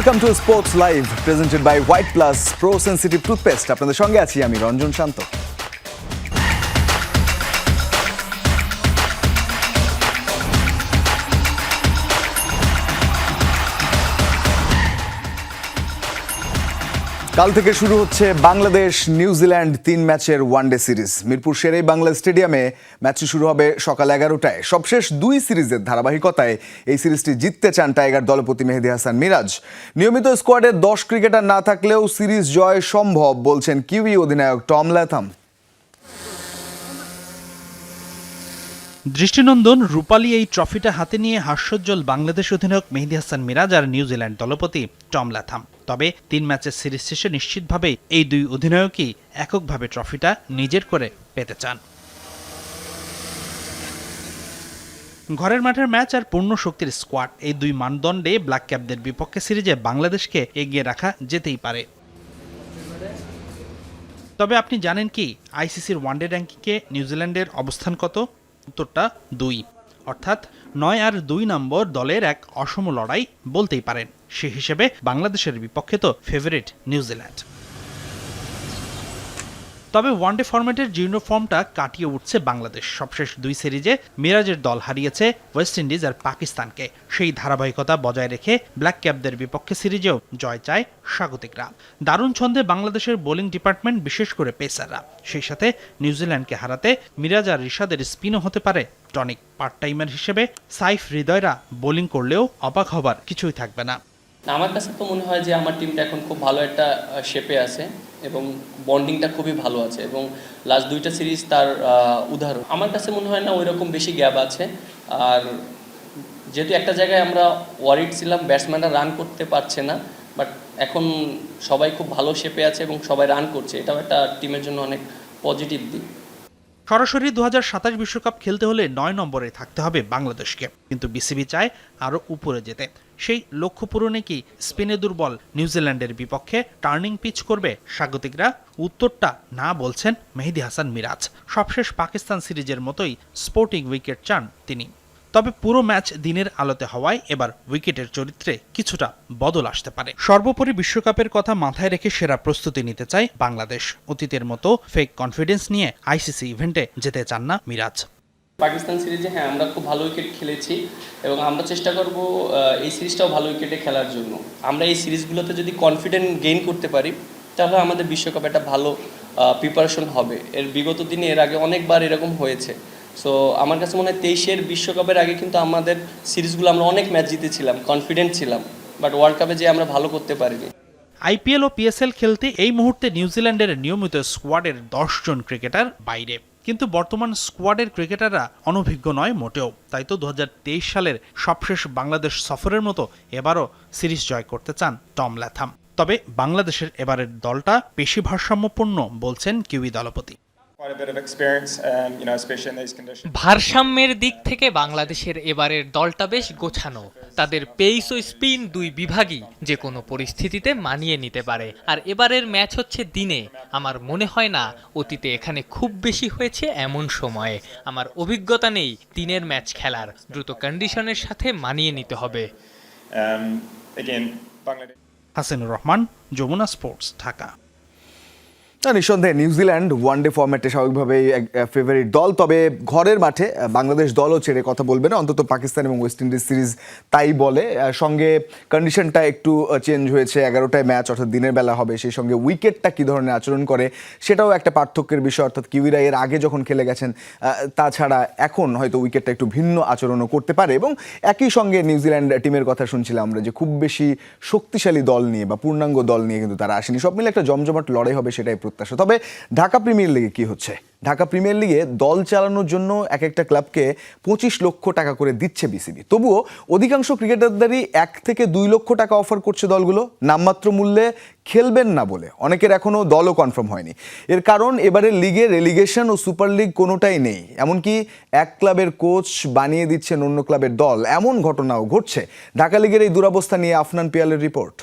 Welcome to sports live presented by white plus pro sensitive toothpaste. আপনাদের সঙ্গে আছি আমি রঞ্জন শান্ত। কাল থেকে শুরু হচ্ছে বাংলাদেশ নিউজিল্যান্ড 3 ম্যাচের ওয়ানডে সিরিজ। মিরপুর শেরেই বাংলা স্টেডিয়ামে ম্যাচটি শুরু হবে সকাল 11টায়। সবশেষ 2 সিরিজের ধারাবাহিকতায় এই সিরিজটি জিততে চান টাইগার দলপতি মেহেদী হাসান মিরাজ। নিয়মিত স্কোয়াডে 10 ক্রিকেটার না থাকলেও সিরিজ জয় সম্ভব বলছেন কিউই অধিনায়ক টম ল্যাথাম। দৃষ্টিনন্দন রূপালী এই ট্রফিটা হাতে নিয়ে হাস্যোজ্জ্বল বাংলাদেশ অধিনায়ক মেহেদী হাসান মিরাজ আর নিউজিল্যান্ড দলপতি টম ল্যাথাম। তবে 3 ম্যাচের সিরিজ শেষে নিশ্চিতভাবেই এই 2 অধিনায়কই এককভাবে ট্রফিটা নিজের করে পেতে চান। ঘরের মাঠের ম্যাচ আর পূর্ণ শক্তির স্কোয়াড, এই 2 মানদণ্ডে ব্ল্যাক ক্যাপদের বিপক্ষে সিরিজে বাংলাদেশকে এগিয়ে রাখা যেতেই পারে। তবে আপনি জানেন কি আইসিসির ওয়ানডে র্যাঙ্কিংয়ে নিউজিল্যান্ডের অবস্থান কত? উত্তরটা 2, অর্থাৎ 9 আর 2 নম্বর দলের এক অসম লড়াই বলতেই পারেন। সে হিসেবে বাংলাদেশের বিপক্ষে তো ফেভারিট নিউজিল্যান্ড। তবে ওয়ানডে ফরম্যাটের জীর্ণ ফর্মটা কাটিয়ে উঠছে বাংলাদেশ। সবশেষ 2 সিরিজে মিরাজের দল হারিয়েছে ওয়েস্ট ইন্ডিজ আর পাকিস্তানকে। সেই ধারাবাহিকতা বজায় রেখে ব্ল্যাক ক্যাপদের বিপক্ষে সিরিজেও জয় চায় স্বাগতিকরা। দারুণ ছন্দে বাংলাদেশের বোলিং ডিপার্টমেন্ট, বিশেষ করে পেসাররা। সেই সাথে নিউজিল্যান্ডকে হারাতে মিরাজ আর রিশাদের স্পিনও হতে পারে টনিক। পার্ট টাইমার হিসেবে সাইফ হৃদয়রা বোলিং করলেও অবাক হবার কিছুই থাকবে না। আমার কাছে তো মনে হয় যে আমার টিমটা এখন খুব ভালো একটা শেপে আছে এবং বন্ডিংটা খুবই ভালো আছে এবং লাস্ট 2টা সিরিজ তার উদাহরণ। আমার কাছে মনে হয় না ওই রকম বেশি গ্যাপ আছে। আর যেহেতু একটা জায়গায় আমরা ওয়ারিড ছিলাম ব্যাটসম্যানরা রান করতে পারছে না, বাট এখন সবাই খুব ভালো শেপে আছে এবং সবাই রান করছে, এটাও একটা টিমের জন্য অনেক পজিটিভ দিক। সরাসরি 2027 বিশ্বকাপ খেলতে হলে 9 নম্বরে থাকতে হবে বাংলাদেশকে, কিন্তু বিসিবি চায় আরও উপরে যেতে। সেই লক্ষ্য পূরণে কি স্পিনে দুর্বল নিউজিল্যান্ডের বিপক্ষে টার্নিং পিচ করবে স্বাগতিকরা? উত্তরটা না বলছেন মেহেদী হাসান মিরাজ। সবশেষ পাকিস্তান সিরিজের মতোই স্পোর্টিং উইকেট চান তিনি। তবে পুরো ম্যাচ দিনের আলোতে হওয়ায় এবার উইকেটের চরিত্রে কিছুটা বদল আসতে পারে। সর্বোপরি বিশ্বকাপের কথা মাথায় রেখে সেরা প্রস্তুতি নিতে চায় বাংলাদেশ। অতীতের মতো ফেক কনফিডেন্স নিয়ে আইসিসি ইভেন্টে যেতে চান না মিরাজ। পাকিস্তান সিরিজে আমরা খুব ভালো উইকেট খেলেছি এবং আমরা চেষ্টা করব এই সিরিজটাও ভালো উইকেটে খেলার জন্য। আমরা এই সিরিজগুলোতে যদি কনফিডেন্ট গেইন করতে পারি তাহলে আমাদের বিশ্বকাপে একটা ভালো প্রিপারেশন হবে। বিগত দিনে এর আগে অনেকবার এরকম হয়েছে। সো আমার কাছে মনে হয় 23-এর বিশ্বকাপের আগে কিন্তু আমাদের সিরিজগুলো আমরা অনেক ম্যাচ জিতেছিলাম, কনফিডেন্ট ছিলাম, বাট ওয়ার্ল্ড কাপে যে আমরা ভালো করতে পারিনি। আইপিএল ও পিএসএল খেলতে এই মুহূর্তে নিউজিল্যান্ডের নিয়মিত স্কোয়াডের 10 জন ক্রিকেটার বাইরে, কিন্তু বর্তমান স্কোয়াডের ক্রিকেটাররা অনভিজ্ঞ নয় মোটেও। তাই তো 2023 সালের সবশেষ বাংলাদেশ সফরের মতো এবারও সিরিজ জয় করতে চান টম ল্যাথাম। তবে বাংলাদেশের এবারের দলটা বেশি ভারসাম্যপূর্ণ বলছেন কিউই দলপতি। ভারসাম্যের দিক থেকে বাংলাদেশের এবারের দলটা বেশ গোছানো। তাদের পেস ও স্পিন 2 বিভাগই যে কোনো পরিস্থিতিতে মানিয়ে নিতে পারে। আর এবারের ম্যাচ হচ্ছে দিনে। আমার মনে হয় না অতীতে এখানে খুব বেশি হয়েছে এমন সময়ে। আমার অভিজ্ঞতা নেই দিনের ম্যাচ খেলার। দ্রুত কন্ডিশনের সাথে মানিয়ে নিতে হবে। হাসানুর রহমান, যমুনা স্পোর্টস, ঢাকা। নিঃসন্দেহে নিউজিল্যান্ড ওয়ানডে ফরম্যাটে স্বাভাবিকভাবেই ফেভারিট দল। তবে ঘরের মাঠে বাংলাদেশ দলও ছেড়ে কথা বলবে না, অন্তত পাকিস্তান এবং ওয়েস্ট ইন্ডিজ সিরিজ তাই বলে। সঙ্গে কন্ডিশনটা একটু চেঞ্জ হয়েছে, 11টায় ম্যাচ অর্থাৎ দিনের বেলা হবে। সেই সঙ্গে উইকেটটা কী ধরনের আচরণ করে সেটাও একটা পার্থক্যের বিষয়। অর্থাৎ কিউইরা এর আগে যখন খেলে গেছেন, তাছাড়া এখন হয়তো উইকেটটা একটু ভিন্ন আচরণও করতে পারে। এবং একই সঙ্গে নিউজিল্যান্ড টিমের কথা শুনছিলাম আমরা যে খুব বেশি শক্তিশালী দল নিয়ে বা পূর্ণাঙ্গ দল নিয়ে কিন্তু তারা আসেনি। সব মিলে একটা জমজমাট লড়াই হবে সেটাই প্রত্যাশা। তবে ঢাকা প্রিমিয়ার লিগে কি হচ্ছে? ঢাকা প্রিমিয়ার লিগে দল চালানোর জন্য এক একটা ক্লাবকে 25 লক্ষ টাকা করে দিচ্ছে বিসিবি। তবুও অধিকাংশ ক্রিকেটারদেরই 1 থেকে 2 লক্ষ টাকা অফার করছে দলগুলো, নামমাত্র মূল্যে খেলবেন না বলে। অনেকের এখনও দলও কনফার্ম হয়নি। এর কারণ এবারের লিগে রেলিগেশন ও সুপার লিগ কোনোটাই নেই। এমনকি এক ক্লাবের কোচ বানিয়ে দিচ্ছেন অন্য ক্লাবের দল, এমন ঘটনাও ঘটছে। ঢাকা লিগের এই দুরবস্থা নিয়ে আফনান পিয়ালের রিপোর্ট।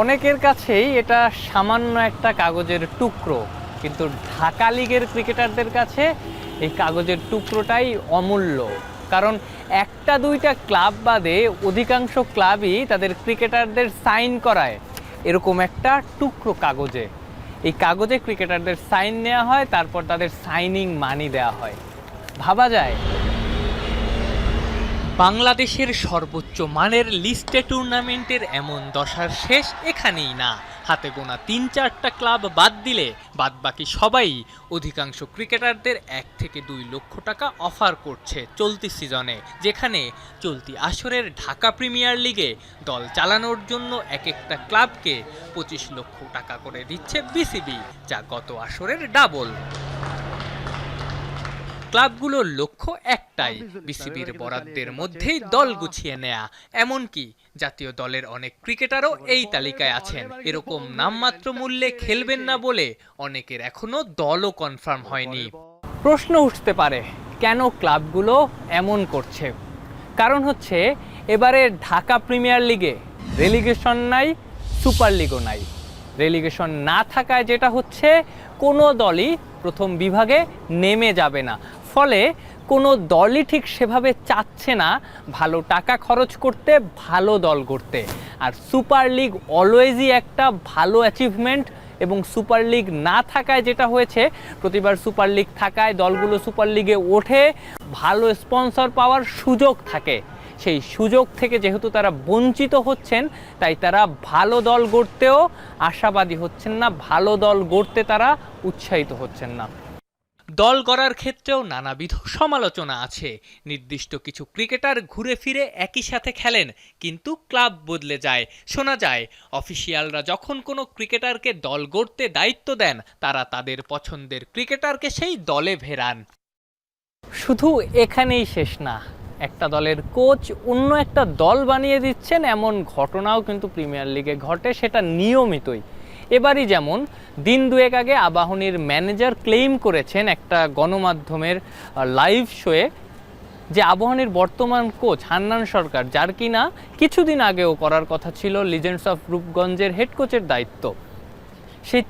অনেকের কাছেই এটা সামান্য একটা কাগজের টুকরো, কিন্তু ঢাকা লিগের ক্রিকেটারদের কাছে এই কাগজের টুকরোটাই অমূল্য। কারণ একটা দুইটা ক্লাব বাদে অধিকাংশ ক্লাবই তাদের ক্রিকেটারদের সাইন করায় এরকম একটা টুকরো কাগজে। এই কাগজে ক্রিকেটারদের সাইন নেওয়া হয়, তারপর তাদের সাইনিং মানি দেওয়া হয়। ভাবা যায় বাংলাদেশের সর্বোচ্চ মানের লিস্টে টুর্নামেন্টের এমন দশার শেষ এখানেই না। হাতে গোনা ৩-৪টা ক্লাব বাদ দিলে বাদবাকি সবাই অধিকাংশ ক্রিকেটারদের ১ থেকে ২ লক্ষ টাকা অফার করছে চলতি সিজনে, যেখানে চলতি আসরের ঢাকা প্রিমিয়ার লিগে দল চালানোর জন্য এক একটা ক্লাবকে ২৫ লক্ষ টাকা করে দিচ্ছে বিসিবি, যা গত আসরের ডাবল। ক্লাবগুলোর লক্ষ্য একটাই, বিসিবির বরাদ্দের মধ্যেই দল গুছিয়ে নেয়া। এমনকি জাতীয় দলের অনেক ক্রিকেটারও এই তালিকায় আছেন। এরকম নামমাত্র মূল্যে খেলবেন না বলে অনেকের এখনো দলও কনফার্ম হয়নি। প্রশ্ন উঠতে পারে, কেন ক্লাবগুলো এমন করছে? কারণ হচ্ছে এবারে ঢাকা প্রিমিয়ার লিগে রেলিগেশন নাই, সুপার লিগও নাই। রেলিগেশন না থাকায় যেটা হচ্ছে, কোনো দলই প্রথম বিভাগে নেমে যাবে না। ফলে কোনো দলই ঠিক সেভাবে চাচ্ছে না ভালো টাকা খরচ করতে, ভালো দল করতে। আর সুপার লিগ অলওয়েজই একটা ভালো অ্যাচিভমেন্ট, এবং সুপার লিগ না থাকায় যেটা হয়েছে, প্রতিবার সুপার লিগ থাকায় দলগুলো সুপার লিগে ওঠে, ভালো স্পন্সর পাওয়ার সুযোগ থাকে। সেই সুযোগ থেকে যেহেতু তারা বঞ্চিত হচ্ছেন, তাই তারা ভালো দল গড়তেও আশাবাদী হচ্ছেন না, ভালো দল গড়তে তারা উৎসাহিত হচ্ছেন না। দল গড়ার ক্ষেত্রেও নানাবিধ সমালোচনা আছে। নির্দিষ্ট কিছু ক্রিকেটার ঘুরে ফিরে একই সাথে খেলেন, কিন্তু ক্লাব বদলে যায়। শোনা যায় অফিসিয়ালরা যখন কোনো ক্রিকেটারকে দল গড়তে দায়িত্ব দেন, তারা তাদের পছন্দের ক্রিকেটারকে সেই দলে ভেড়ান। শুধু এখানেই শেষ না, একটা দলের কোচ অন্য একটা দল বানিয়ে দিচ্ছেন, এমন ঘটনাও কিন্তু প্রিমিয়ার লিগে ঘটে, সেটা নিয়মিতই। এবারই যেমন দিন দুয়েক আগে আবাহনীর ম্যানেজার ক্লেইম করেছেন একটা গণমাধ্যমের লাইভ শোয়ে যে আবাহনীর বর্তমান কোচ হান্নান সরকার, যার কিনা কিছুদিন আগেও করার কথা ছিল লিজেন্ডস অফ রূপগঞ্জের হেড কোচের দায়িত্ব,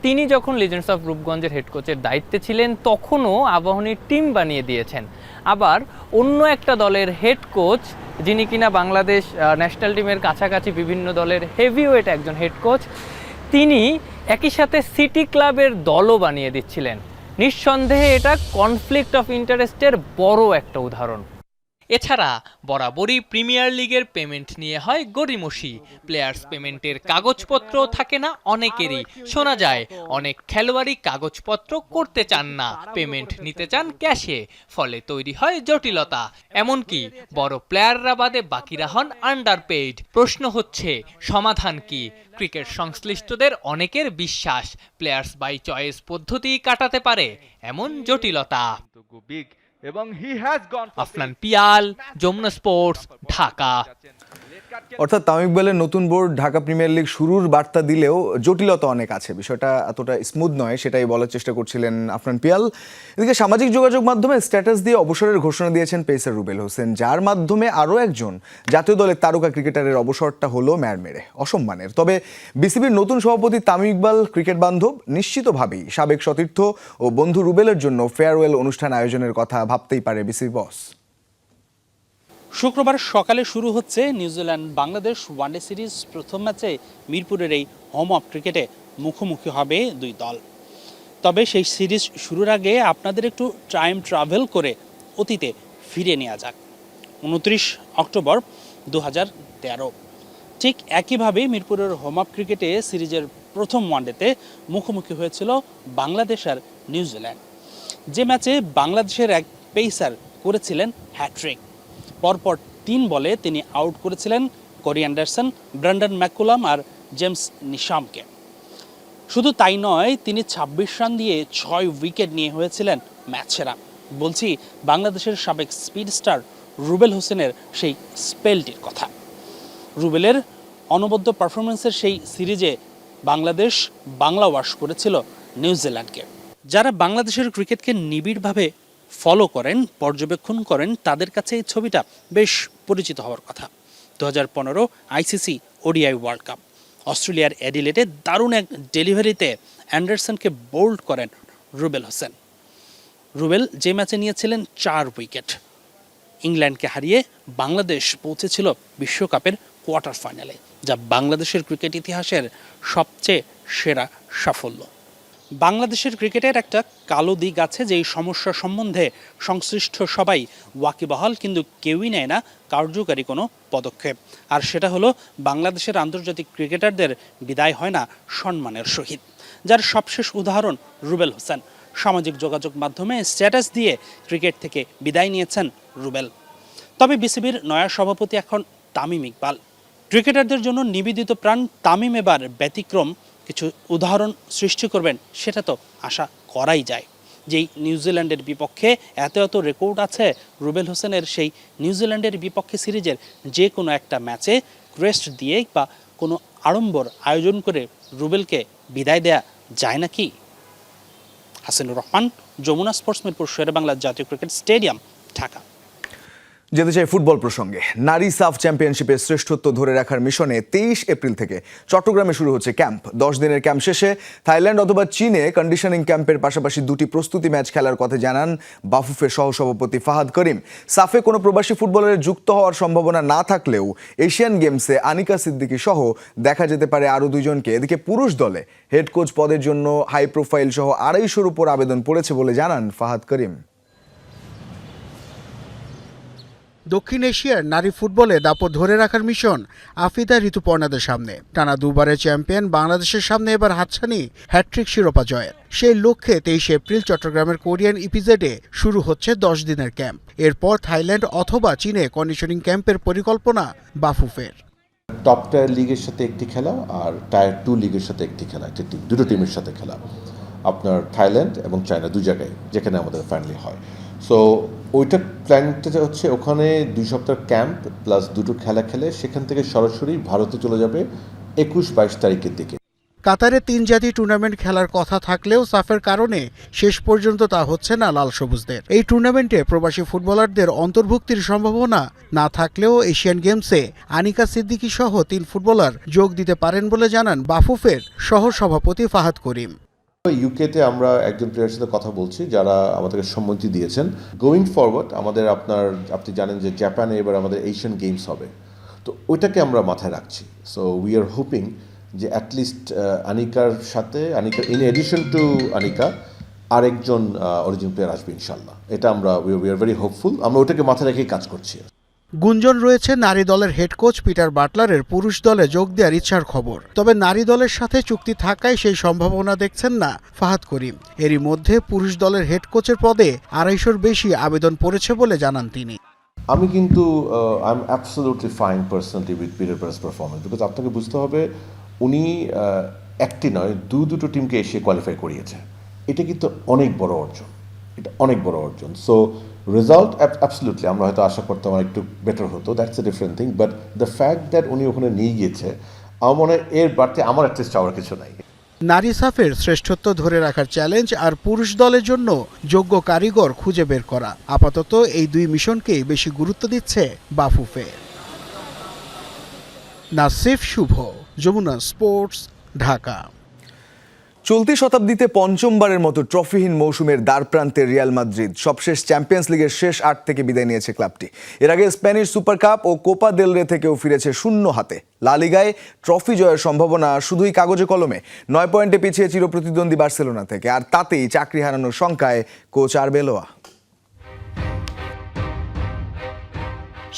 তিনি যখন লিজেন্ডস অফ রূপগঞ্জের হেড কোচের দায়িত্বে ছিলেন তখনও আবাহনীর টিম বানিয়ে দিয়েছেন। আবার অন্য একটা দলের হেড কোচ, যিনি কিনা বাংলাদেশ ন্যাশনাল টিমের কাছাকাছি বিভিন্ন দলের হেভিওয়েট একজন হেড কোচ, তিনি একই সাথে সিটি ক্লাবের দলও বানিয়ে দিচ্ছিলেন। নিঃসন্দেহে এটা কনফ্লিক্ট অফ ইন্টারেস্টের বড় একটা উদাহরণ। এছাড়া বরাবরই প্রিমিয়ার লিগের পেমেন্ট নিয়ে হয় গড়িমসি। প্লেয়ার্স পেমেন্টের কাগজপত্র থাকে না অনেকেরই। শোনা যায় অনেক খেলোয়াড়ই কাগজপত্র করতে চান না, পেমেন্ট নিতে চান ক্যাশে। ফলে তৈরি হয় জটিলতা। এমনকি বড় প্লেয়াররা বাদে বাকিরা হন আন্ডারপেইড। প্রশ্ন হচ্ছে, সমাধান কি? ক্রিকেট সংশ্লিষ্টদের অনেকের বিশ্বাস প্লেয়ার্স বাই চয়েস পদ্ধতি কাটাতে পারে এমন জটিলতা। আফনান পিয়াল, যমুনা স্পোর্টস, ঢাকা। অর্থাৎ তামিম ইকবালের নতুন বোর্ড ঢাকা প্রিমিয়ার লিগ শুরুর বার্তা দিলেও জটিলতা অনেক আছে, বিষয়টা এতটা স্মুথ নয়, সেটাই বলার চেষ্টা করছিলেন আফনান পিয়াল। এদিকে সামাজিক যোগাযোগ মাধ্যমে স্ট্যাটাস দিয়ে অবসরের ঘোষণা দিয়েছেন পেসার রুবেল হোসেন, যার মাধ্যমে আরও একজন জাতীয় দলের তারকা ক্রিকেটারের অবসরটা হলো মেরে অসম্মানের। তবে বিসিবির নতুন সভাপতি তামিম ইকবাল ক্রিকেট বান্ধব, নিশ্চিতভাবেই সাবেক সতীর্থ ও বন্ধু রুবেলের জন্য ফেয়ারওয়েল অনুষ্ঠান আয়োজনের কথা ভাবতেই পারে বিসিবি বস। শুক্রবার সকালে শুরু হচ্ছে নিউজিল্যান্ড বাংলাদেশ ওয়ানডে সিরিজ। প্রথম ম্যাচে মিরপুরের এই হোম অফ ক্রিকেটে মুখোমুখি হবে দুই দল। তবে সেই সিরিজ শুরুর আগে আপনাদের একটু টাইম ট্রাভেল করে অতীতে ফিরে নেওয়া যাক। 29 অক্টোবর 2013, ঠিক একইভাবে মিরপুরের হোম অফ ক্রিকেটে সিরিজের প্রথম ওয়ানডেতে মুখোমুখি হয়েছিল বাংলাদেশ আর নিউজিল্যান্ড। যে ম্যাচে বাংলাদেশের এক পেসার করেছিলেন হ্যাট্রিক। পরপর 3 বলে তিনি আউট করেছিলেন কোরি অ্যান্ডারসন, ব্র্যান্ডন ম্যাকুলাম আর জেমস নিশামকে। শুধু তাই নয়, তিনি 26 রান দিয়ে 6 উইকেট নিয়ে হয়েছিলেন ম্যাচ সেরা। বলছি বাংলাদেশের সাবেক স্পিড স্টার রুবেল হোসেনের সেই স্পেলটির কথা। রুবেলের অনবদ্য পারফরমেন্সের সেই সিরিজে বাংলাদেশ বাংলা ওয়াশ করেছিল নিউজিল্যান্ডকে। যারা বাংলাদেশের ক্রিকেটকে নিবিড়ভাবে ফলো করেন, পর্যবেক্ষণ করেন, তাদের কাছে এই ছবিটা বেশ পরিচিত হওয়ার কথা। 2015 আইসিসি ওডিআই ওয়ার্ল্ড কাপ, অস্ট্রেলিয়ার অ্যাডিলেডে দারুণ এক ডেলিভারিতে অ্যান্ডারসনকে বোল্ড করেন রুবেল হোসেন। রুবেল যে ম্যাচে নিয়েছিলেন 4 উইকেট, ইংল্যান্ডকে হারিয়ে বাংলাদেশ পৌঁছেছিল বিশ্বকাপের কোয়ার্টার ফাইনালে, যা বাংলাদেশের ক্রিকেট ইতিহাসের সবচেয়ে সেরা সাফল্য। বাংলাদেশের ক্রিকেটের একটা কালো দিক আছে, যেই সমস্যা সম্বন্ধে সংশ্লিষ্ট সবাই ওয়াকিবহাল, কিন্তু কেউই নেয় না কার্যকারী কোনো পদক্ষেপ। আর সেটা হলো বাংলাদেশের আন্তর্জাতিক ক্রিকেটারদের বিদায় হয় না সম্মানের সহিত, যার সবশেষ উদাহরণ রুবেল হোসেন। সামাজিক যোগাযোগ মাধ্যমে স্ট্যাটাস দিয়ে ক্রিকেট থেকে বিদায় নিয়েছেন রুবেল। তবে বিসিবির নয়া সভাপতি এখন তামিম ইকবাল। ক্রিকেটারদের জন্য নিবেদিত প্রাণ তামিম এবার ব্যতিক্রম কিছু উদাহরণ সৃষ্টি করবেন, সেটা তো আশা করাই যায়। যেই নিউজিল্যান্ডের বিপক্ষে এত রেকর্ড আছে রুবেল হোসেনের, সেই নিউজিল্যান্ডের বিপক্ষে সিরিজের যে কোনো একটা ম্যাচে ক্রেস্ট দিয়ে বা কোনো আড়ম্বর আয়োজন করে রুবেলকে বিদায় দেয়া যায় নাকি? হাসিনুর রহমান, যমুনা স্পোর্টস, মিরপুর শেরেবাংলা জাতীয় ক্রিকেট স্টেডিয়াম, ঢাকা। যেতে চাই ফুটবল প্রসঙ্গে। নারী সাফ চ্যাম্পিয়নশিপের শ্রেষ্ঠত্ব ধরে রাখার মিশনে 23 এপ্রিল থেকে চট্টগ্রামে শুরু হচ্ছে ক্যাম্প। 10 দিনের ক্যাম্প শেষে থাইল্যান্ড অথবা চীনে কন্ডিশনিং ক্যাম্পের পাশাপাশি 2টি প্রস্তুতি ম্যাচ খেলার কথা জানান বাফুফের সহসভাপতি ফাহাদ করিম। সাফে কোনো প্রবাসী ফুটবলারের যুক্ত হওয়ার সম্ভাবনা না থাকলেও এশিয়ান গেমসে আনিকা সিদ্দিকী সহ দেখা যেতে পারে আরও 2 জনকে। এদিকে পুরুষ দলে হেড কোচ পদের জন্য হাই প্রোফাইল সহ 250-র উপর আবেদন পড়েছে বলে জানান ফাহাদ করিম। দক্ষিণ এশিয়ার নারী ফুটবলে দাপট ধরে রাখার মিশন আফিদা ঋতুপর্ণাদের সামনে। টানা 2বারের চ্যাম্পিয়ন বাংলাদেশের সামনে এবার হাতছানি হ্যাট্রিক শিরোপা জয়ের। সেই লক্ষ্যে 23 এপ্রিল চট্টগ্রামের কোরিয়ান ইপিজেডে শুরু হচ্ছে 10 দিনের ক্যাম্প। এরপর থাইল্যান্ড অথবা চীনে কন্ডিশনিং ক্যাম্পের পরিকল্পনা বাফুফের। টপ টায়ার লিগের সাথে একটি খেলা আর টায়ার 2 লিগের সাথে একটি খেলা, দুটো টিমের সাথে খেলা, আপনার থাইল্যান্ড এবং চায়না 2 জায়গায়, যেখানে আমাদের ফাইনালি হয়। সো ওইটা প্ল্যানটা হচ্ছে ওখানে 2 সপ্তাহ ক্যাম্প প্লাস 2টো খেলা খেলে সেখান থেকে সরাসরি ভারতে চলে যাবে 21-22 তারিখের দিকে। কাতারে 3 জাতি টুর্নামেন্ট খেলার কথা থাকলেও সাফের কারণে শেষ পর্যন্ত তা হচ্ছে না লাল সবুজদের। এই টুর্নামেন্টে প্রবাসী ফুটবলারদের অন্তর্ভুক্তির সম্ভাবনা না থাকলেও এশিয়ান গেমসে আনিকা সিদ্দিকী সহ 3 ফুটবলার যোগ দিতে পারেন বলে জানান বাফুফের সহসভাপতি ফাহাদ করিম। ইউকেতে আমরা একজন প্লেয়ারের সাথে কথা বলছি যারা আমাদেরকে সম্মতি দিয়েছেন। গোয়িং ফরওয়ার্ড আমাদের আপনি জানেন যে জাপানে এবার আমাদের এশিয়ান গেমস হবে, তো ওইটাকে আমরা মাথায় রাখছি। সো উই আর হোপিং যে অ্যাটলিস্ট আনিকার ইন এডিশন টু আনিকা আরেকজন অরিজিনাল প্লেয়ার আসবে ইনশাল্লাহ। এটা আমরা উই আর ভেরি হোপফুল, আমরা ওটাকে মাথায় রেখেই কাজ করছি। গুঞ্জন রয়েছে নারী দলের হেড কোচ পিটার বাটলারের পুরুষ দলে যোগ দেওয়ার ইচ্ছার খবর। তবে নারী দলের সাথে চুক্তি থাকায় সেই সম্ভাবনা দেখছেন না ফাহাদ করিম। এরই মধ্যে পুরুষ দলের হেড কোচের পদে 250-র বেশি আবেদন পড়েছে বলে জানান তিনি। আমি কিন্তু I am absolutely fine personally with Peter Butler's performance, because আপনাকে বুঝতে হবে উনি একটি নয় দুটো টিমকে এশিয়া কোয়ালিফাই করিয়েছে। এটা কিন্তু অনেক বড় অর্জন। সো রেজাল্ট অ্যাবসলিউটলি আমরা হয়তো আশা করতাম একটু বেটার হতো, that's a different thing, but the fact that উনি ওখানে নিয়ে গিয়েছে আমার মনে হয় এর বাড়তে আমার অ্যাটলিস্ট চাওয়ার কিছু নাই। নারী সাফের শ্রেষ্ঠত্ব ধরে রাখার চ্যালেঞ্জ আর পুরুষ দলের জন্য যোগ্য কারিগর খুঁজে বের করা, আপাতত এই 2 মিশনকেই বেশি গুরুত্ব দিচ্ছে বাফুফে। নাসিফ শুভ, যমুনা স্পোর্টস, ঢাকা। চলতি শতাব্দীতে পঞ্চমবারের মতো ট্রফিহীন মৌসুমের দ্বারপ্রান্তে রিয়াল মাদ্রিদ। সবশেষ চ্যাম্পিয়ন্স লিগের শেষ 8 থেকে বিদায় নিয়েছে ক্লাবটি। এর আগে স্প্যানিশ সুপার কাপ ও কোপা দেল রে থেকেও ফিরেছে শূন্য হাতে। লা লিগায় ট্রফি জয়ের সম্ভাবনা শুধুই কাগজে কলমে। 9 পয়েন্টে পিছিয়ে চিরপ্রতিদ্বন্দ্বী বার্সেলোনা থেকে, আর তাতেই চাকরি হারানোর শঙ্কায় কোচ আরবেলোয়া।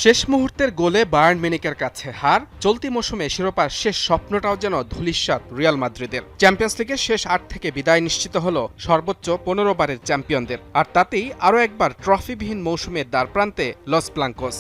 শেষ মুহূর্তের গোলে বায়ার্ন মিউনিখের কাছে হার। চলতি মৌসুমে শিরোপার শেষ স্বপ্নটাও যেন ধূলিসাৎ রিয়াল মাদ্রিদের। চ্যাম্পিয়ন্স লিগের শেষ 8 থেকে বিদায় নিশ্চিত হলো সর্বোচ্চ 15 বারের চ্যাম্পিয়নদের, আর তাতেই আরও একবার ট্রফিবিহীন মৌসুমের দ্বারপ্রান্তে লস ব্লাঙ্কোস।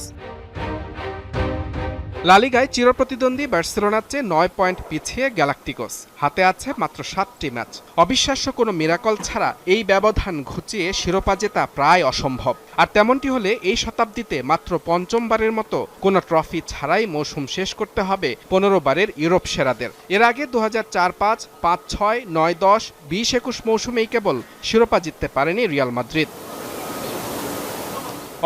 লা লিগায় চিরপ্রতিদ্বন্দ্বী বার্সেলোনার চেয়ে 9 পয়েন্ট পিছিয়ে গ্যালাক্টিকোস। হাতে আছে মাত্র 7টি ম্যাচ। অবিশ্বাস্য কোনো মিরাকল ছাড়া এই ব্যবধান ঘুচিয়ে শিরোপা জেতা প্রায় অসম্ভব। আর তেমনটি হলে এই শতাব্দীতে মাত্র পঞ্চমবারের মতো কোনো ট্রফি ছাড়াই মৌসুম শেষ করতে হবে 15 বারের ইউরোপ সেরাদের। এর আগে 2004-05, 5-6, 9-10, 20-21 মৌসুমেই কেবল শিরোপা জিততে পারেনি রিয়াল মাদ্রিদ।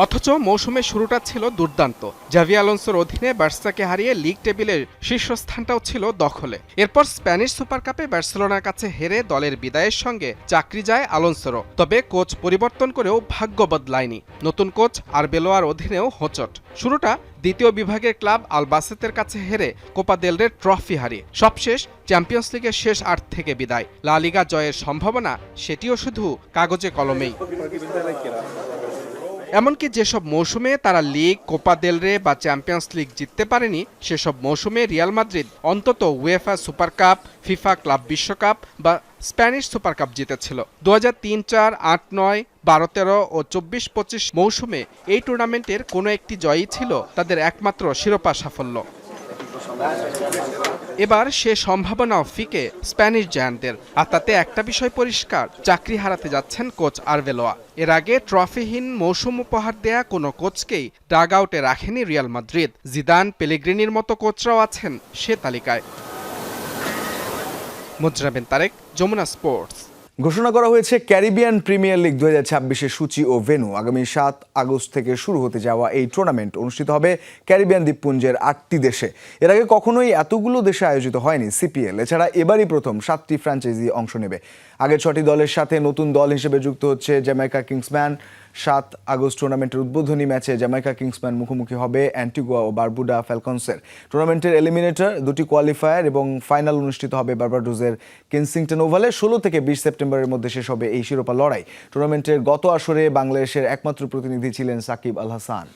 অথচ মৌসুমের শুরুটা ছিল দুর্দান্ত। জাভি আলোনসোর অধীনে বার্সাকে হারিয়ে লিগ টেবিলের শীর্ষস্থানটাও ছিল দখলে। এরপর স্প্যানিশ সুপার কাপে বার্সেলোনার কাছে হেরে দলের বিদায়ের সঙ্গে চাকরি যায় আলোনসোরও। তবে কোচ পরিবর্তন করেও ভাগ্য বদলায়নি। নতুন কোচ আরবেলোয়ার অধীনেও হোঁচট। শুরুটা দ্বিতীয় বিভাগের ক্লাব আলবাসেতের কাছে হেরে কোপা দেল রে ট্রফি হারিয়ে সবশেষ চ্যাম্পিয়ন্স লিগের শেষ ৮ থেকে বিদায়। লা লিগা জয়ের সম্ভাবনা সেটিও শুধু কাগজে কলমেই। এমনকি যেসব মৌসুমে তারা লিগ, কোপা দেল রে বা চ্যাম্পিয়ন্স লিগ জিততে পারেনি, সেসব মৌসুমে রিয়াল মাদ্রিদ অন্তত UEFA super cup, FIFA club বিশ্বকাপ বা স্প্যানিশ সুপার কাপ জিতেছিল। 2003-04, 8-9, 12-13 ও 24-25 মৌসুমে এই টুর্নামেন্টের কোনো একটি জয়ই ছিল তাদের একমাত্র শিরোপা সাফল্য। এবার সে সম্ভাবনাও ফিকে স্প্যানিশ জায়ান্টদের। আর তাতে একটা বিষয় পরিষ্কার, চাকরি হারাতে যাচ্ছেন কোচ আরবেলোয়া। এর আগে ট্রফিহীন মৌসুম উপহার দেয়া কোনো কোচকেই ডাগ আউটে রাখেনি রিয়াল মাদ্রিদ। জিদান, পেলেগ্রিনির মতো কোচরাও আছেন সে তালিকায়। মুজরাবেন তারেক, যমুনা স্পোর্টস। ঘোষণা করা হয়েছে ক্যারিবিয়ান প্রিমিয়ার লিগ 2026-এর সূচি ও ভেন্যু। আগামী 7 আগস্ট থেকে শুরু হতে যাওয়া এই টুর্নামেন্ট অনুষ্ঠিত হবে ক্যারিবিয়ান দ্বীপপুঞ্জের 8টি দেশে। এর আগে কখনোই এতগুলো দেশে আয়োজিত হয়নি সিপিএল। এছাড়া এবারই প্রথম 7টি ফ্র্যাঞ্চাইজি অংশ নেবে। আগে 6টি দলের সাথে নতুন দল হিসেবে যুক্ত হচ্ছে জ্যামাইকা কিংসম্যান। 7 আগস্ট টুর্নামেন্টের উদ্বোধনী ম্যাচে জ্যামাইকা কিংসম্যান মুখোমুখি হবে অ্যান্টিগুয়া ও বারবুডা ফ্যালকনসের। টুর্নামেন্টের এলিমিনেটর, 2টি কোয়ালিফায়ার এবং ফাইনাল অনুষ্ঠিত হবে বার্বাডোজের কেনসিংটন ওভালে। 16 থেকে 20 সেপ্টেম্বরের মধ্যে শেষ হবে এই শিরোপা লড়াই। টুর্নামেন্টের গত আসরে বাংলাদেশের একমাত্র প্রতিনিধি ছিলেন সাকিব আল হাসান।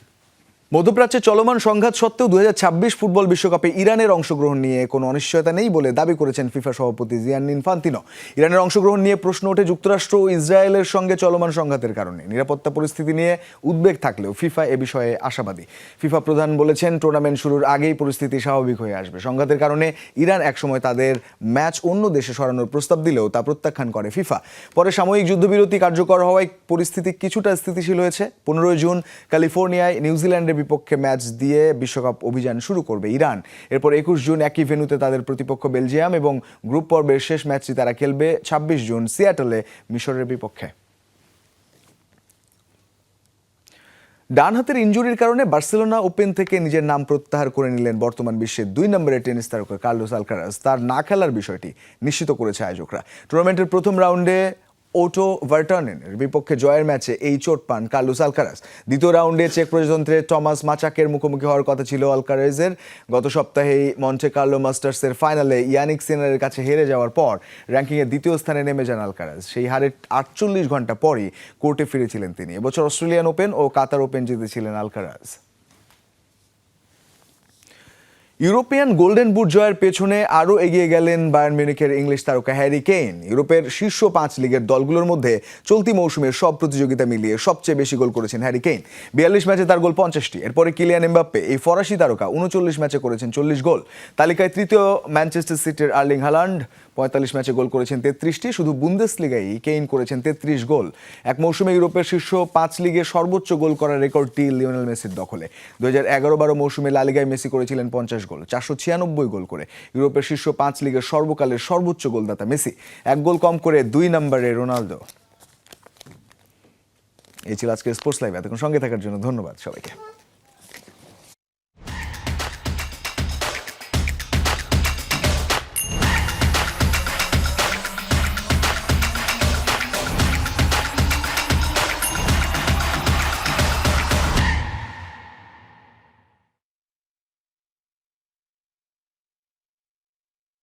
মধ্যপ্রাচ্যে চলমান সংঘাত সত্ত্বেও 2026 ফুটবল বিশ্বকাপে ইরানের অংশগ্রহণ নিয়ে কোনো অনিশ্চয়তা নেই বলে দাবি করেছেন ফিফা সভাপতি জিয়ান্নি ইনফান্তিনো। ইরানের অংশগ্রহণ নিয়ে প্রশ্ন ওঠে যুক্তরাষ্ট্র ও ইসরায়েলের সঙ্গে চলমান সংঘাতের কারণে। নিরাপত্তা পরিস্থিতি নিয়ে উদ্বেগ থাকলেও ফিফা এ বিষয়ে আশাবাদী। ফিফা প্রধান বলেছেন, টুর্নামেন্ট শুরুর আগেই পরিস্থিতি স্বাভাবিক হয়ে আসবে। সংঘাতের কারণে ইরান একসময় তাদের ম্যাচ অন্য দেশে সরানোর প্রস্তাব দিলেও তা প্রত্যাখ্যান করে ফিফা। পরে সাময়িক যুদ্ধবিরতি কার্যকর হওয়ায় পরিস্থিতি কিছুটা স্থিতিশীল হয়েছে। 15 জুন ক্যালিফোর্নিয়ায় নিউজিল্যান্ডের বিপক্ষে ম্যাচ দিয়ে বিশ্বকাপ অভিযান শুরু করবে ইরান। এরপর 21 জুন একই ভেন্যুতে তাদের প্রতিপক্ষ বেলজিয়াম এবং গ্রুপ পর্বের শেষ ম্যাচটি তারা খেলবে 26 জুন সিয়াটলে মিশরের বিপক্ষে। ডান হাতের ইনজুরির কারণে বার্সেলোনা ওপেন থেকে নিজের নাম প্রত্যাহার করে নিলেন বর্তমান বিশ্বের 2 নম্বরের টেনিস তারকা কার্লোস আলকারাজ। তার না খেলার বিষয়টি নিশ্চিত করেছে আয়োজকরা। টুর্নামেন্টের প্রথম রাউন্ডে ওটো ভার্টানেনের বিপক্ষে জয়ের ম্যাচে এই চোট পান কার্লোস আলকারাজ। দ্বিতীয় রাউন্ডে চেক প্রজাতন্ত্রের টমাস মাচাকের মুখোমুখি হওয়ার কথা ছিল আলকারাজের। গত সপ্তাহেই মন্টে কার্লো মাস্টার্সের ফাইনালে ইয়ানিক সিনারের কাছে হেরে যাওয়ার পর র্যাঙ্কিংয়ে দ্বিতীয় স্থানে নেমে যান আলকারাজ। সেই হারের 48 ঘন্টা পরই কোর্টে ফিরেছিলেন তিনি। এবছর অস্ট্রেলিয়ান ওপেন ও কাতার ওপেন জিতেছিলেন আলকারাজ। ইউরোপিয়ান গোল্ডেন বুট জয়ের পেছনে আরও এগিয়ে গেলেন বায়ার্ন মিউনিখের ইংলিশ তারকা হ্যারি কেইন। ইউরোপের শীর্ষ 5 লিগের দলগুলোর মধ্যে চলতি মৌসুমের সব প্রতিযোগিতা মিলিয়ে সবচেয়ে বেশি গোল করেছেন হ্যারি কেইন। 42 ম্যাচে তার গোল 50টি। এরপরে কিলিয়ান এমবাপ্পে, এই ফরাসি তারকা 39 ম্যাচে করেছেন 40 গোল। তালিকায় তৃতীয় ম্যানচেস্টার সিটির আর্লিং হালান্ড 45 ম্যাচে গোল করেছেন 33টি। শুধু বুন্দেসলিগায় কেইন করেছেন 33 গোল। এক মৌসুমে ইউরোপের শীর্ষ 5 লিগে সর্বোচ্চ গোল করার রেকর্ডটি লিওনেল মেসির দখলে। 2011-12 মৌসুমে লা লিগায় মেসি করেছিলেন 50 গোল, 496 গোল করে। ইউরোপের শীর্ষ 5 লিগের সর্বকালের সর্বোচ্চ গোলদাতা মেসি, 1 গোল কম করে 2 নম্বরে রোনালদো। এই ছিল আজকের স্পোর্টস লাইভ। এতক্ষণ সঙ্গে থাকার জন্য ধন্যবাদ সবাইকে।